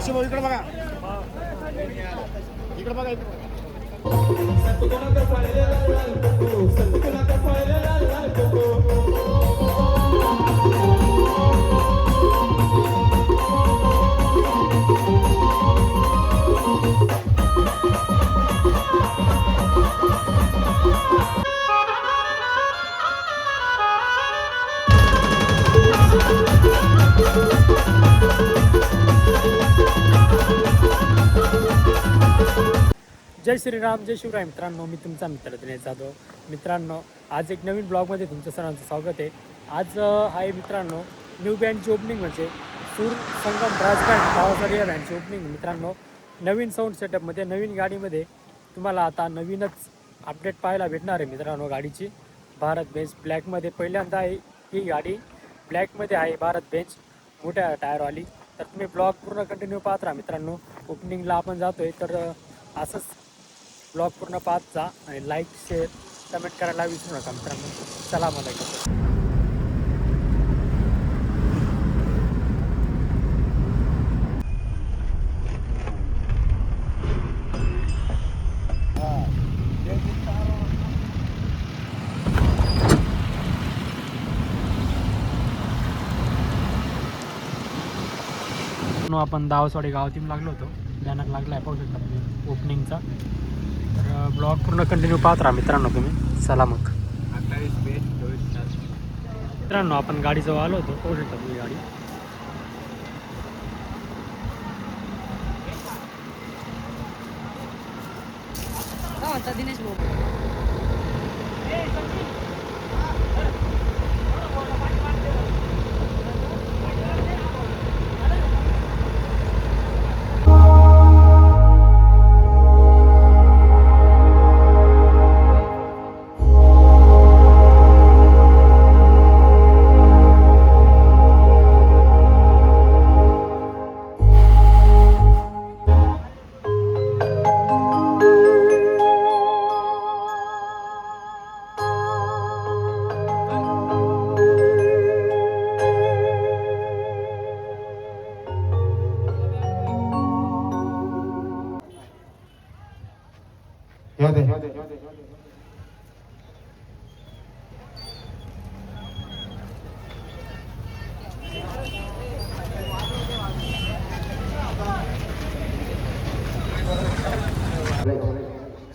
इकडे बघा इकडे बघा इकडे जय श्रीराम जय शिवराय मित्रांनो, मी तुमचा मित्र दिनेश जाधव. मित्रांनो, आज एक नवीन ब्लॉगमध्ये तुमचं सर्वांचं स्वागत आहे. आज आहे मित्रांनो न्यू बँडची ओपनिंग, म्हणजे सूर संगम ब्रास बँड नावासाठी या बँडची ओपनिंग. मित्रांनो, नवीन साऊंड सेटअपमध्ये नवीन गाडीमध्ये तुम्हाला आता नवीनच अपडेट पाहायला भेटणार आहे. मित्रांनो, गाडीची भारत बेंच ब्लॅकमध्ये पहिल्यांदा आहे. ही गाडी ब्लॅकमध्ये आहे, भारत बेंच मोठ्या टायरवाली. तर तुम्ही ब्लॉग पूर्ण कंटिन्यू पाहत राहा. मित्रांनो, ओपनिंगला आपण जातो आहे, तर असंच ब्लॉग पूर्ण पाहत जा आणि लाईक शेअर कमेंट करायला विसरू नका. मित्रांनो, चला मला आपण दावसवाडी गावातून लागलो होतो. बॅनर लागला आहे, पाहू शकता तुम्ही ओपनिंगचा. तर ब्लॉग पूर्ण कंटिन्यू पाहत राहा मित्रांनो तुम्ही. चला मग. मित्रांनो, आपण गाडीजवळ आलो होतो, पाहू शकता तुम्ही गाडी. दिनेश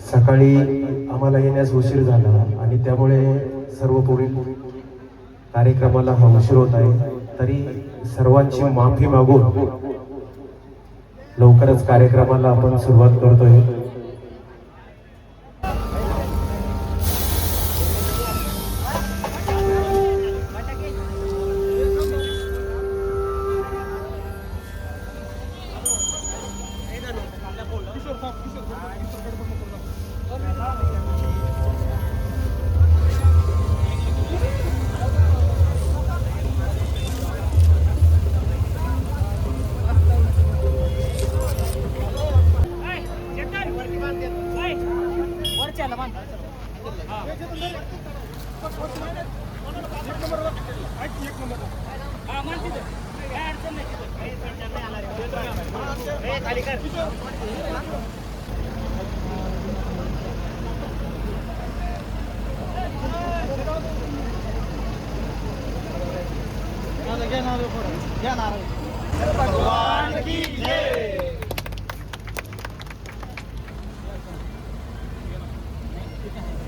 सकाळी आम्हाला येण्यास उशीर झाला आणि त्यामुळे सर्व पूर्वी कार्यक्रमाला हा उशीर होत आहे. तरी सर्वांची माफी मागून लवकरच कार्यक्रमाला आपण सुरुवात करतोय. भगवान की जय.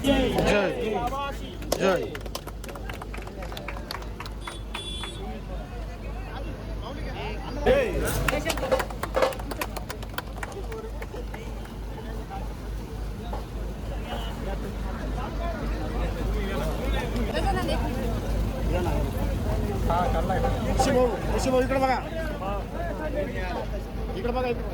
जय जय. इकडे बघा इकडे बघा इकडे.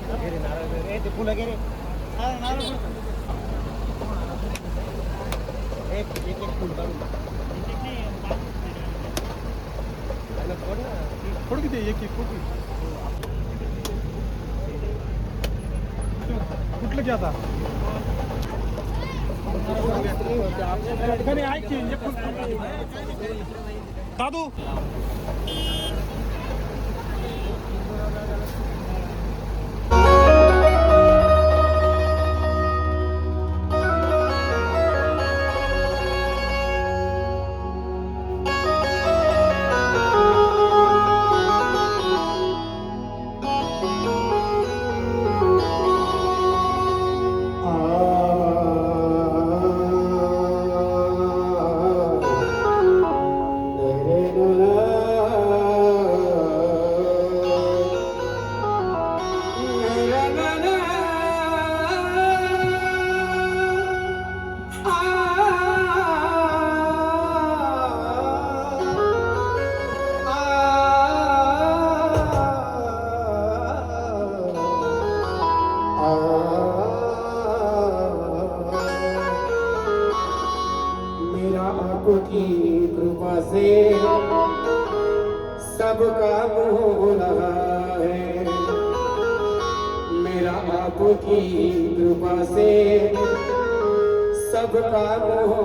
ते फुलं गेले एक एक फुल काढून फोड किती एक एक फोड कुठलं की आता ऐक की दादू मेरा आपकी कृपा से सब काम हो रहा है। मेरा आपकी कृपा से सब काम हो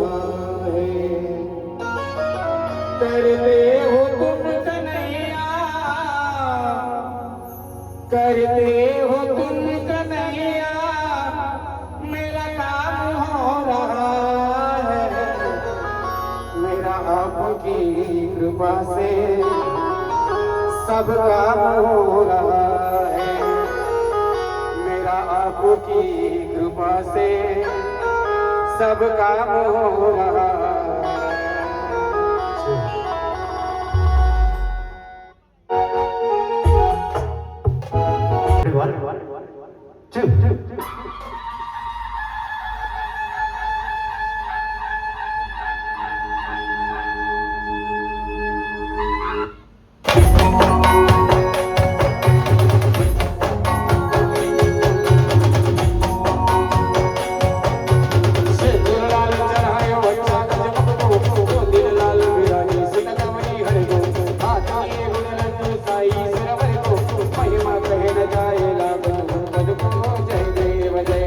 रहा है। करते हो तुम कन्हैया, करते हो तुम कन्हैया, मेरा काम हो रहा है। मेरा आपकी कृपा से सब काम हो रहा है। मेरा आपकी कृपा से सब काम हो रहा है। Two. महिमा कहना जाए लागो जय देव जय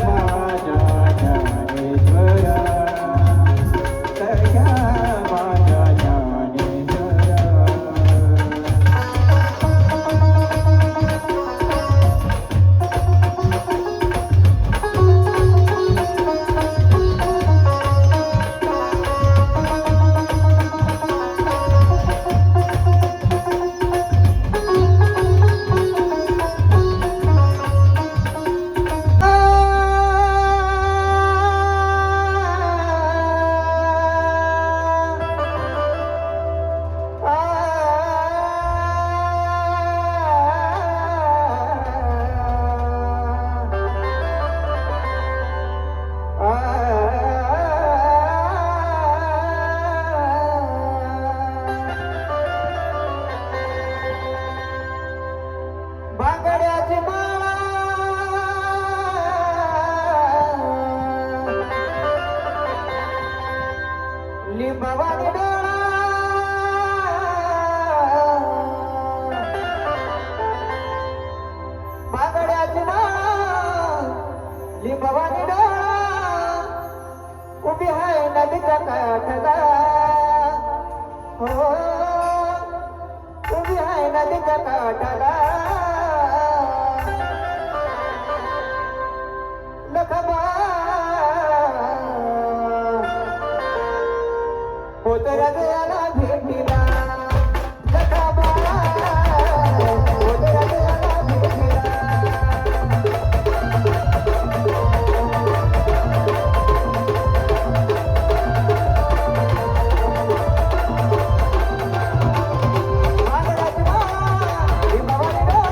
माझ्या ज्ञानेश्वरा सख्या माझ्या ज्ञानेश्वरा बांगड्याची माळा लिंबवानी डोळा बांगड्याची माळा लिंबवानी डोळा उभी आहे नदीच्या काठाला हो उभी आहे नदीच्या काठाला लखबा पोतरा गयाला भेटीला लखबा पोतरा गयाला भेटीला बांगड्याची माळा लिंबवानी डोळा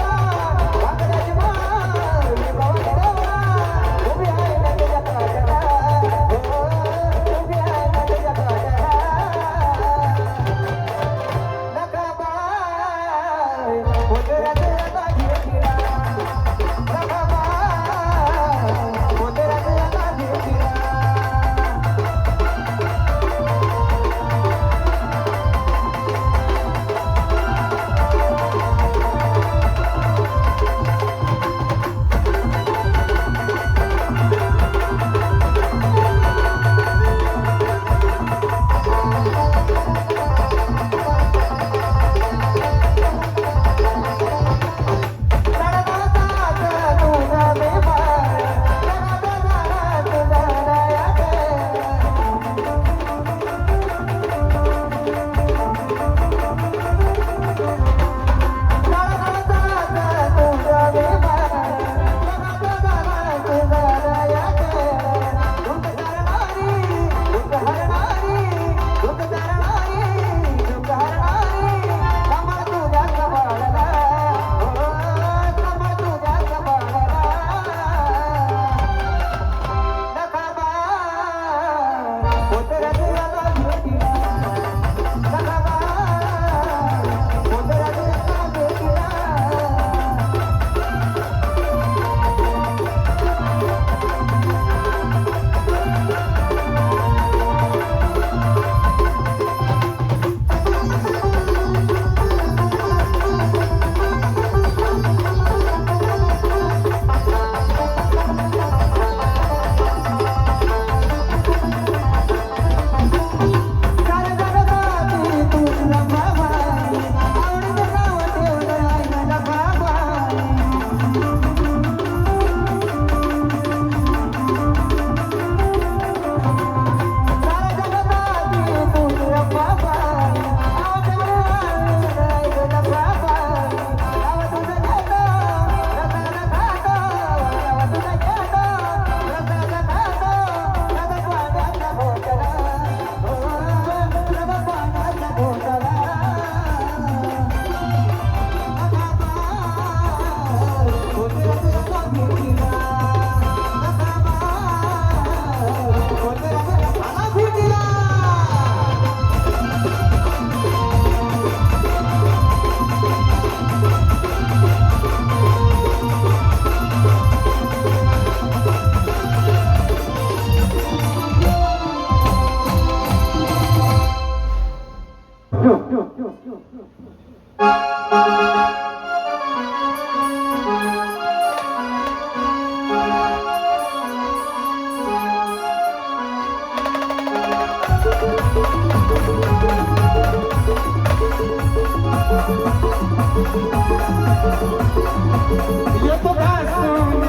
येतो घासून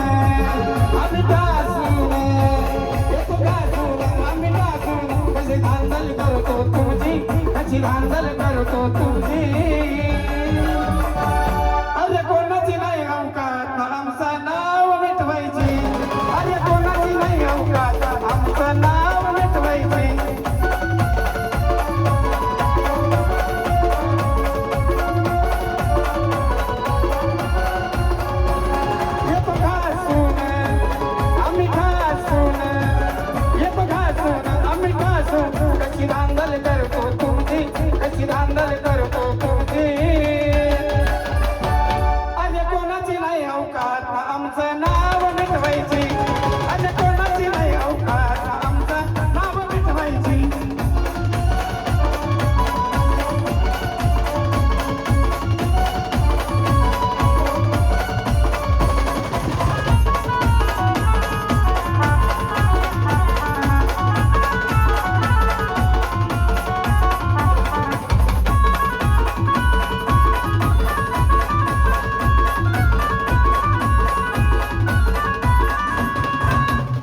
आम्ही घासून येतो घासून आम्ही घासून कशी धांदल करतो तुझी कशी धांदल करतो तुझी अरे कोणाची नाही अवकात आमचं नाव मिटवायची अरे कोणाची नाही अवकात आमचं नाव मिटवायची येतो घासून आम्ही घासून येतो घासून आम्ही घासून कशी धांदल करतो तुमची कशी धांदल करतो तुमची अरे कोणाची नाही अवकात आमचं नाव मिटवायची अरे कोणाची नाही अवकात आमचं नाव मिटवायची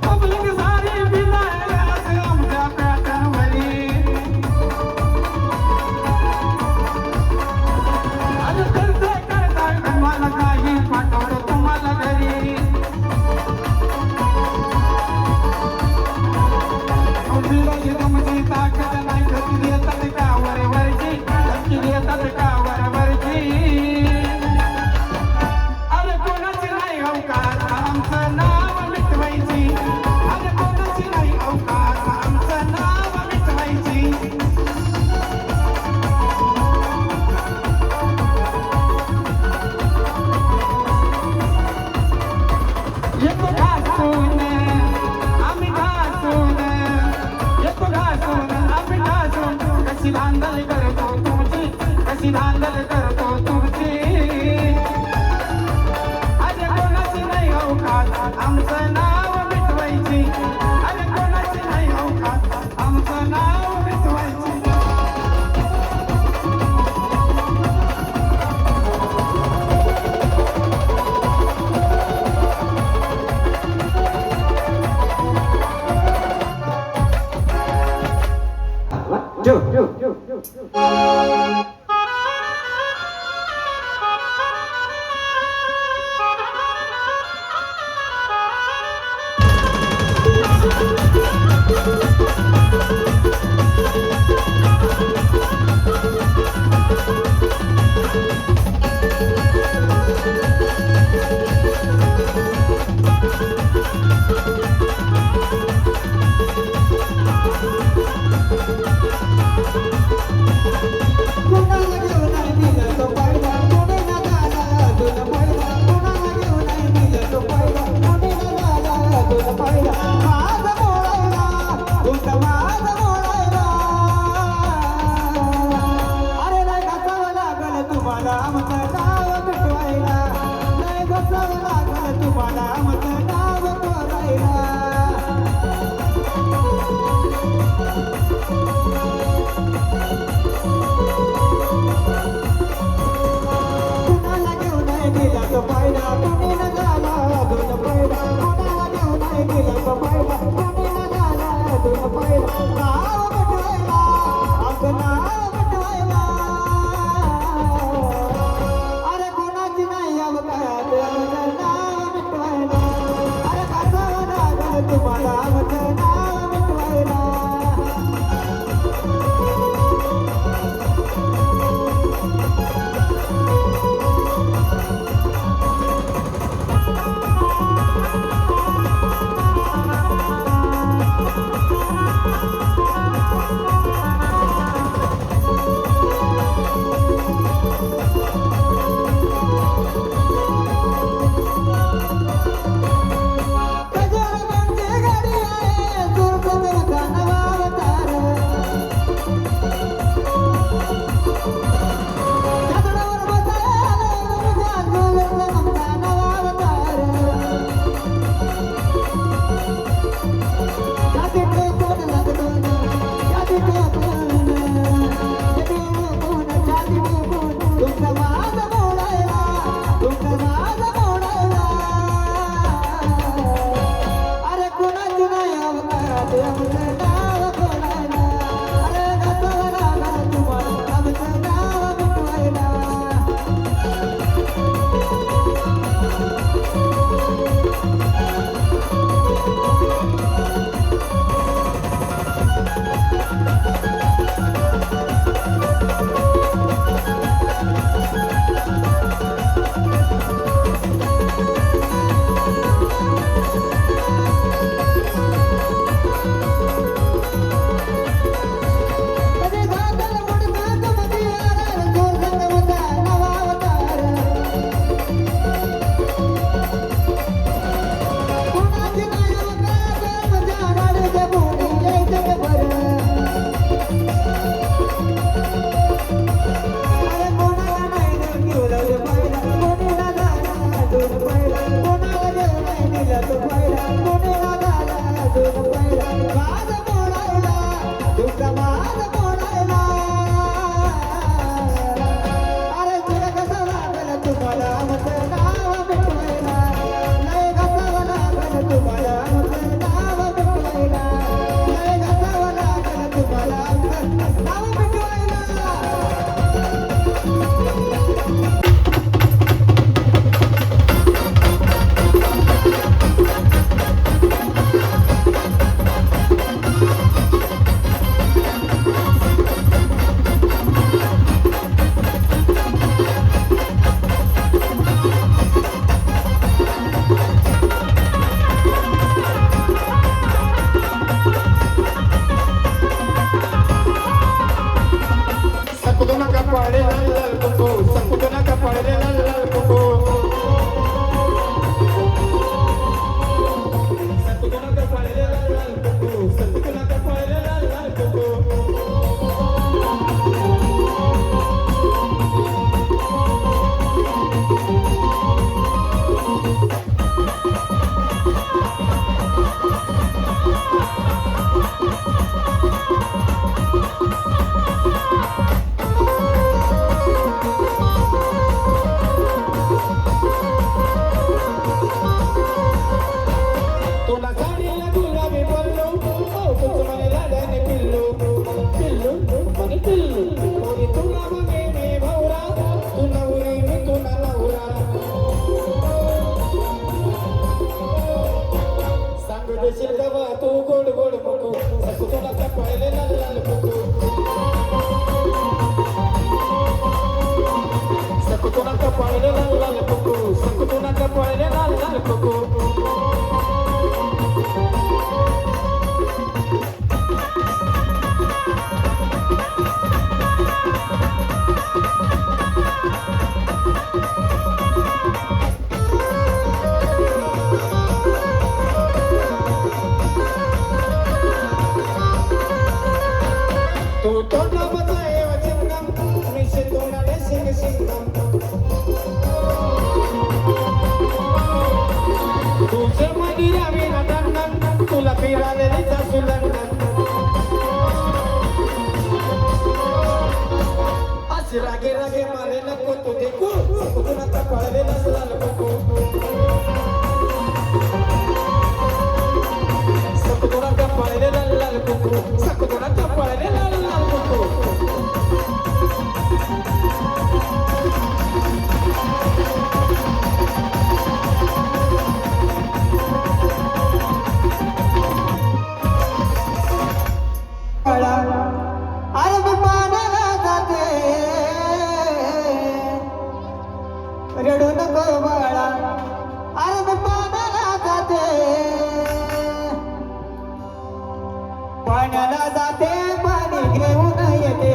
पब्लिक सारी भिजायला असे आमच्या पॅटर्नवरी अरे करते करता तुम्हाला काही पाठवतो तुम्हाला घरी तुमची तुमची ताकद नाही धमकी देतात का वरवरची धमकी देतात का वरवरची अरे कोणाची नाही अवकात आमचं नाव मिटवायची अरे कोणाची नाही अवकात आमचं नाव मिटवायची येतो घासून आम्ही घासून येतो घासून आम्ही घासून कशी धांदल करतो तुमची कशी धांदल करतो तुमची अरे कोणाची नाही अवकात आमचं नाव मिटवायची अरे कोणाची नाही अवकात आमचं नाव मिटवायची कुणाला घेऊन नाही दिलं तो पाहिला कुणीला झाला तुला पाहिला कुणाला घेऊन नाही दिलं तो पाहिला कुणीला झाला तुला पाहिला माझा मोळायला तुझा माझा मोळायला अरे नाही घासावं लागल तुम्हाला आमचं नाव मिटवायला नाही घासावं लागल तुम्हाला आमचं नाव तोडायला कुणाला घेऊन नाही दिला तो पाहिला कुणीला झाला तुला पाहिला कुणाला घेऊन नाही दिला तो पाहिला कुणीला झाला तुला पाहिला नाव मिटवायला आमचं नाव मिटवायला अरे कोणाची नाही अवकात आमचं नाव मिटवायला अरे घासावं लागल तुम्हाला आमचं नाव मिटवायला गजर म्हणजे गाडी आहे जाते आमचं नाव कोणाला अरे घासावं लागलं तुम्हाला आमचं नाव मिटवायला कधी घातल मुडकात मध्ये आला जोर संगमचा नवा अवतार कोणाची नाही अवतार मजा गाडीच्या बोटी यायचं बरं अरे कोणाला नाही घेऊन पाहिला कोणीला झाला दोन पाहिला कोणाला घेऊन नाही दिला तो पाहिला कोणीला झाला दोन पाहिला माझ मोडायला तुमचा माझ मोडायला अरे तुला कसं लागलं तुम्हाला आमचं नाव मिटवायला नाही घासावं लागलं तुम्हाला आमचं नाव मिटवायला नाही घासावं लागलं तुम्हाला आमचं नाव मिटवायला Sakudona kapale lal lal kuku, sakudona kapale lal lal kuku. Sakudona kapale lal lal kuku, sakudona kapale lal lal kuku. तुला साडीला गुलाबी बोललो, तुझं म्हणे लाडाने पिल्लू, पिल्लू म्हणे पिल्लू. कोणी तुला बघे मी भवरा, तू नवरी मी तुला नवरा. सांगू देशील गवा तू गोड गोड मुकू, सकू तुला कपाळले लाल लाल कुकू. सकू तुला कपाळले लाल लाल कुकू, सकू तुला कपाळले लाल लाल कुकू. तू तोंडा बजाय चिंगम, मी तोंडाने सिंग सिंगम. तुझं मनी रावी ना दंडन, तुला फिरालेली जासू लंडन. अशी रागे रागे मारे नको तू देखू, तुला कपाळले लाल कुकू. सकूना कपाळले लाल लाल कुकू, सकूना कपाळले लाल लाल कुकू. अरे मी पाण्याला जाते रडू नको बाळा अरे मी पाण्याला जाते पाण्याला जाते पाणी घेऊन येते